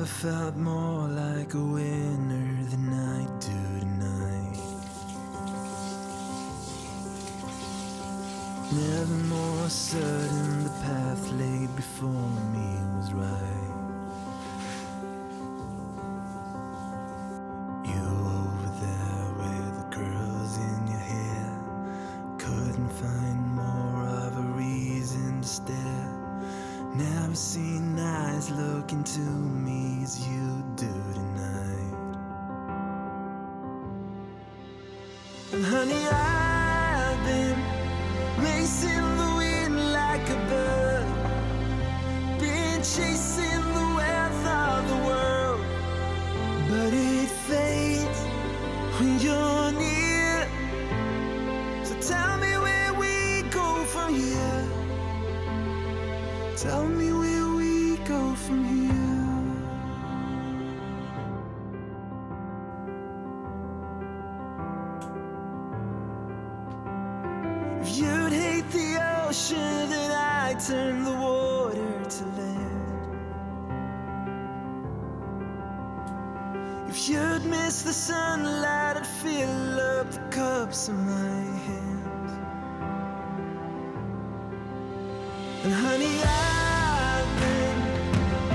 Never felt more like a winner than I do tonight. Never more certain the path laid before me was right. You over there with the curls in your hair, couldn't find more of a reason to stare. Never seen eyes look into me as you do tonight. And honey, I've been racing the wind like a bird, been chasing the wealth of the world. But it fades when you're near. So tell me where we go from here. Tell me where we go from here. If you'd hate the ocean, then I'd turn the water to land. If you'd miss the sunlight, I'd fill up the cups in my hands. And honey, I've been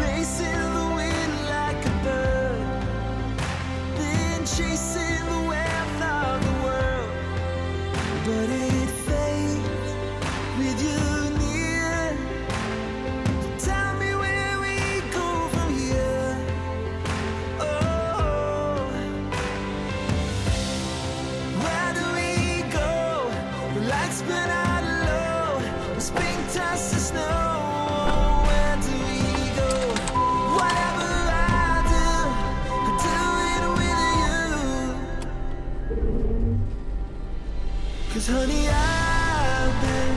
racing the wind like a bird, been chasing the wealth of the world. But it fades with you near. Tell me where we go from here. Oh, where do we go? The lights burn out low, the spring turns to snow. Where do we go? Whatever I do it with you. 'Cause honey, I've been